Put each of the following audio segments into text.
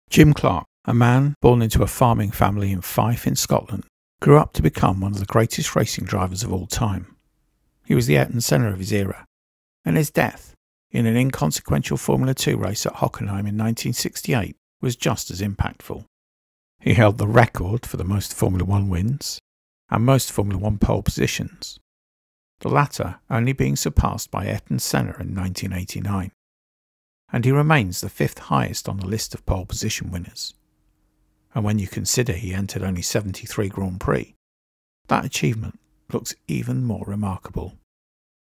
Jim Clark, a man born into a farming family in Fife in Scotland, grew up to become one of the greatest racing drivers of all time. He was the Ayrton Senna of his era, and his death, in an inconsequential Formula 2 race at Hockenheim in 1968, was just as impactful. He held the record for the most Formula 1 wins and most Formula 1 pole positions, the latter only being surpassed by Ayrton Senna in 1989. And he remains the fifth highest on the list of pole position winners. And when you consider he entered only 73 Grand Prix, that achievement looks even more remarkable.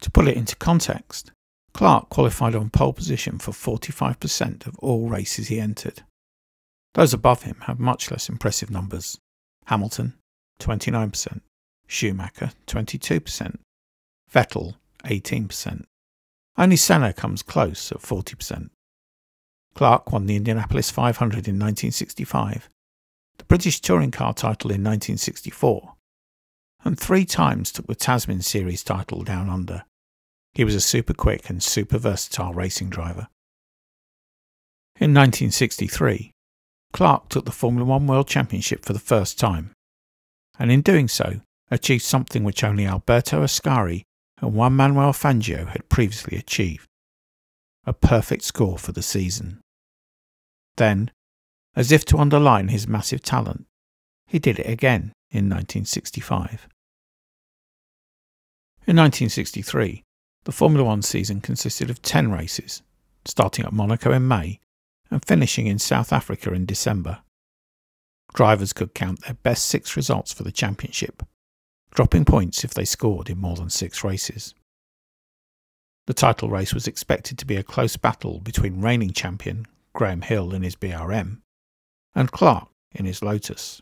To put it into context, Clark qualified on pole position for 45% of all races he entered. Those above him have much less impressive numbers. Hamilton, 29%, Schumacher, 22%, Vettel, 18%. Only Senna comes close at 40%. Clark won the Indianapolis 500 in 1965, the British Touring Car title in 1964, and 3 times took the Tasman Series title down under. He was a super quick and super versatile racing driver. In 1963, Clark took the Formula 1 World Championship for the first time, and in doing so achieved something which only Alberto Ascari and Juan Manuel Fangio had previously achieved: a perfect score for the season. Then, as if to underline his massive talent, he did it again in 1965. In 1963, the Formula 1 season consisted of 10 races, starting at Monaco in May and finishing in South Africa in December. Drivers could count their best 6 results for the championship, dropping points if they scored in more than 6 races. The title race was expected to be a close battle between reigning champion Graham Hill in his BRM and Clark in his Lotus.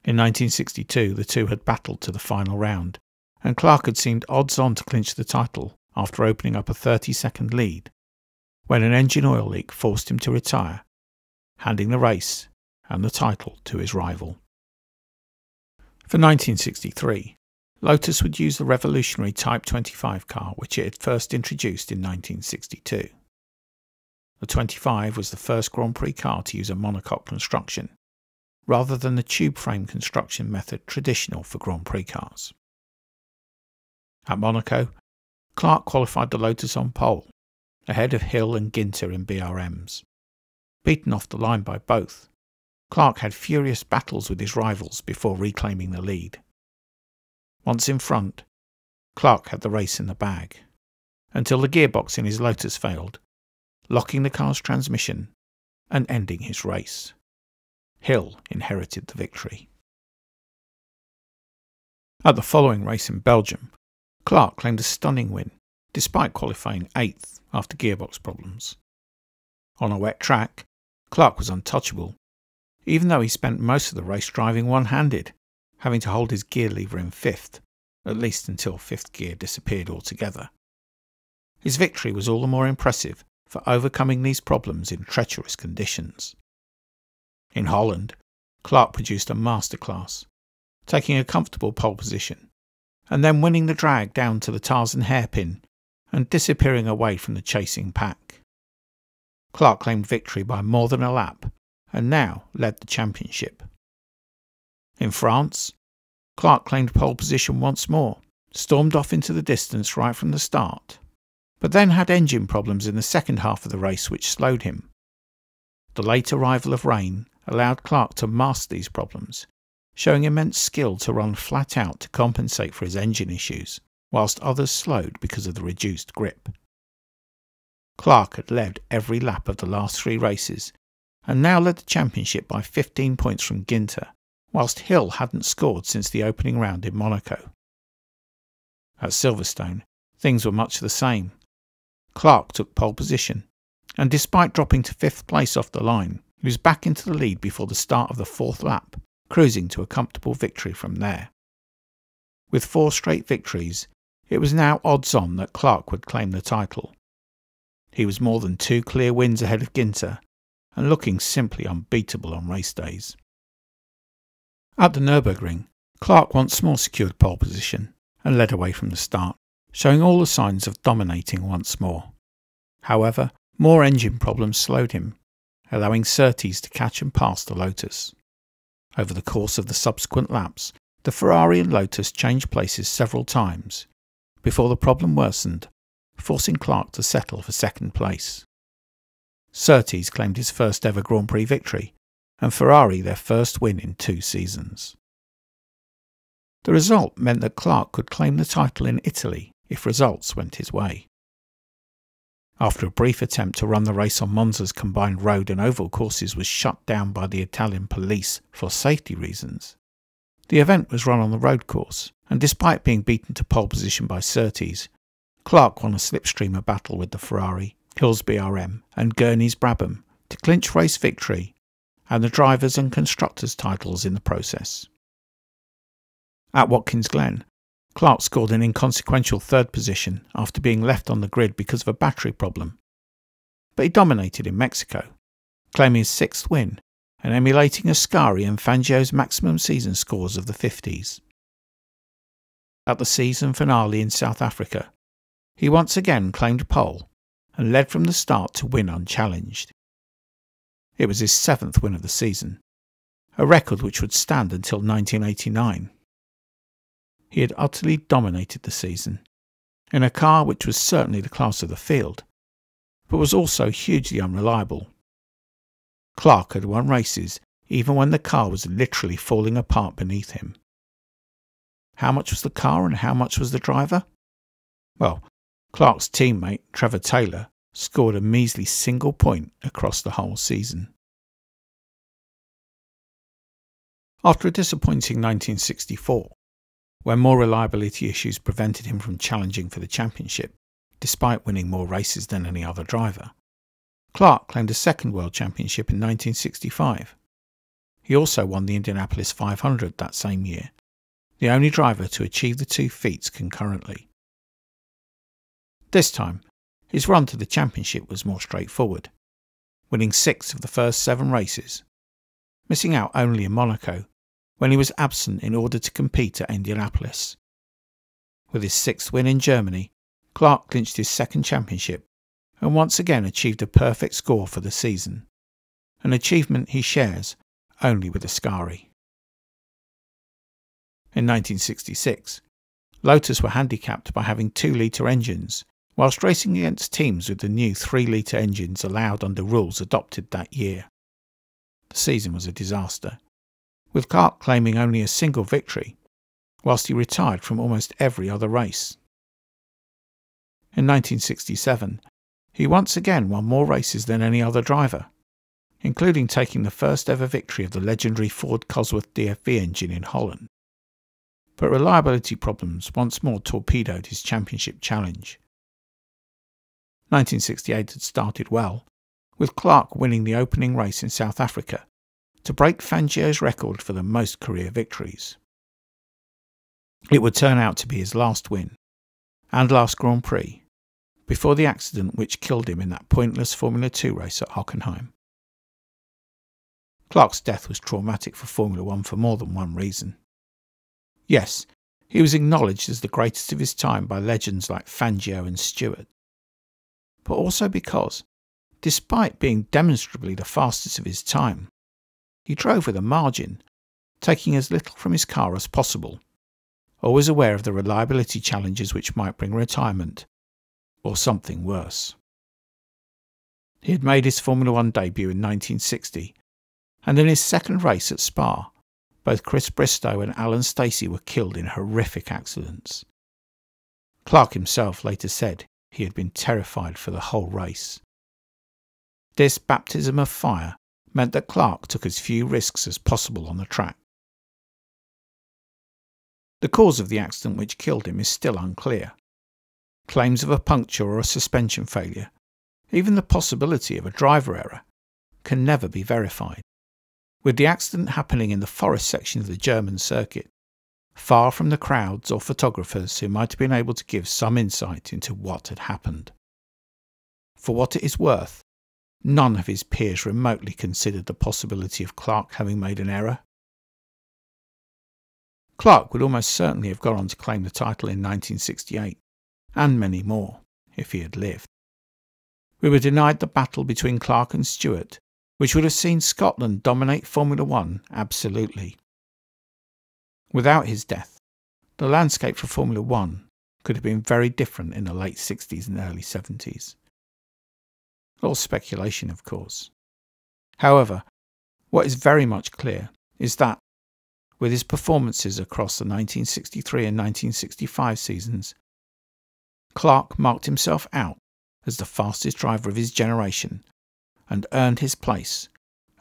In 1962, the two had battled to the final round, and Clark had seemed odds-on to clinch the title after opening up a 30-second lead, when an engine oil leak forced him to retire, handing the race and the title to his rival. For 1963, Lotus would use the revolutionary Type 25 car which it had first introduced in 1962. The 25 was the first Grand Prix car to use a monocoque construction, rather than the tube frame construction method traditional for Grand Prix cars. At Monaco, Clark qualified the Lotus on pole, ahead of Hill and Ginter in BRMs. Beaten off the line by both, Clark had furious battles with his rivals before reclaiming the lead. Once in front, Clark had the race in the bag, until the gearbox in his Lotus failed, locking the car's transmission and ending his race. Hill inherited the victory. At the following race in Belgium, Clark claimed a stunning win, despite qualifying 8th after gearbox problems. On a wet track, Clark was untouchable, even though he spent most of the race driving one-handed, having to hold his gear lever in 5th, at least until 5th gear disappeared altogether. His victory was all the more impressive for overcoming these problems in treacherous conditions. In Holland, Clark produced a masterclass, taking a comfortable pole position, and then winning the drag down to the Tarzan hairpin and disappearing away from the chasing pack. Clark claimed victory by more than a lap, and now led the championship. In France, Clark claimed pole position once more, stormed off into the distance right from the start, but then had engine problems in the second half of the race which slowed him. The late arrival of rain allowed Clark to master these problems, showing immense skill to run flat out to compensate for his engine issues, whilst others slowed because of the reduced grip. Clark had led every lap of the last 3 races, and now led the championship by 15 points from Ginter, whilst Hill hadn't scored since the opening round in Monaco. At Silverstone, things were much the same. Clark took pole position, and despite dropping to 5th place off the line, he was back into the lead before the start of the 4th lap, cruising to a comfortable victory from there. With 4 straight victories, it was now odds-on that Clark would claim the title. He was more than 2 clear wins ahead of Ginter, and looking simply unbeatable on race days. At the Nürburgring, Clark once more secured pole position and led away from the start, showing all the signs of dominating once more. However, more engine problems slowed him, allowing Surtees to catch and pass the Lotus. Over the course of the subsequent laps, the Ferrari and Lotus changed places several times, before the problem worsened, forcing Clark to settle for second place. Surtees claimed his first ever Grand Prix victory, and Ferrari their first win in 2 seasons. The result meant that Clark could claim the title in Italy if results went his way. After a brief attempt to run the race on Monza's combined road and oval courses was shut down by the Italian police for safety reasons, the event was run on the road course, and despite being beaten to pole position by Surtees, Clark won a slipstreamer battle with the Ferrari, Hillsby RM and Gurney's Brabham to clinch race victory and the drivers' and constructors' titles in the process. At Watkins Glen, Clark scored an inconsequential 3rd position after being left on the grid because of a battery problem, but he dominated in Mexico, claiming his 6th win and emulating Ascari and Fangio's maximum season scores of the 50s. At the season finale in South Africa, he once again claimed pole and led from the start to win unchallenged. It was his 7th win of the season, a record which would stand until 1989. He had utterly dominated the season, in a car which was certainly the class of the field, but was also hugely unreliable. Clark had won races even when the car was literally falling apart beneath him. How much was the car and how much was the driver? Well, Clark's teammate, Trevor Taylor, scored a measly single point across the whole season. After a disappointing 1964, when more reliability issues prevented him from challenging for the championship, despite winning more races than any other driver, Clark claimed a 2nd World Championship in 1965. He also won the Indianapolis 500 that same year, the only driver to achieve the 2 feats concurrently. This time, his run to the championship was more straightforward, winning 6 of the first 7 races, missing out only in Monaco, when he was absent in order to compete at Indianapolis. With his 6th win in Germany, Clark clinched his 2nd championship and once again achieved a perfect score for the season, an achievement he shares only with Ascari. In 1966, Lotus were handicapped by having 2-litre engines, whilst racing against teams with the new 3-litre engines allowed under rules adopted that year. The season was a disaster, with Clark claiming only a single victory, whilst he retired from almost every other race. In 1967, he once again won more races than any other driver, including taking the first ever victory of the legendary Ford Cosworth DFV engine in Holland. But reliability problems once more torpedoed his championship challenge. 1968 had started well, with Clark winning the opening race in South Africa to break Fangio's record for the most career victories. It would turn out to be his last win, and last Grand Prix, before the accident which killed him in that pointless Formula 2 race at Hockenheim. Clark's death was traumatic for Formula 1 for more than one reason. Yes, he was acknowledged as the greatest of his time by legends like Fangio and Stewart, but also because, despite being demonstrably the fastest of his time, he drove with a margin, taking as little from his car as possible, always aware of the reliability challenges which might bring retirement, or something worse. He had made his Formula 1 debut in 1960, and in his 2nd race at Spa, both Chris Bristow and Alan Stacey were killed in horrific accidents. Clark himself later said he had been terrified for the whole race. This baptism of fire meant that Clark took as few risks as possible on the track. The cause of the accident which killed him is still unclear. Claims of a puncture or a suspension failure, even the possibility of a driver error, can never be verified. With the accident happening in the forest section of the German circuit, far from the crowds or photographers who might have been able to give some insight into what had happened. For what it is worth, none of his peers remotely considered the possibility of Clark having made an error. Clark would almost certainly have gone on to claim the title in 1968, and many more, if he had lived. We were denied the battle between Clark and Stewart which would have seen Scotland dominate Formula One absolutely. Without his death, the landscape for Formula One could have been very different in the late 60s and early 70s. All speculation, of course. However, what is very much clear is that, with his performances across the 1963 and 1965 seasons, Clark marked himself out as the fastest driver of his generation and earned his place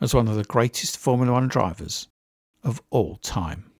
as one of the greatest Formula One drivers of all time.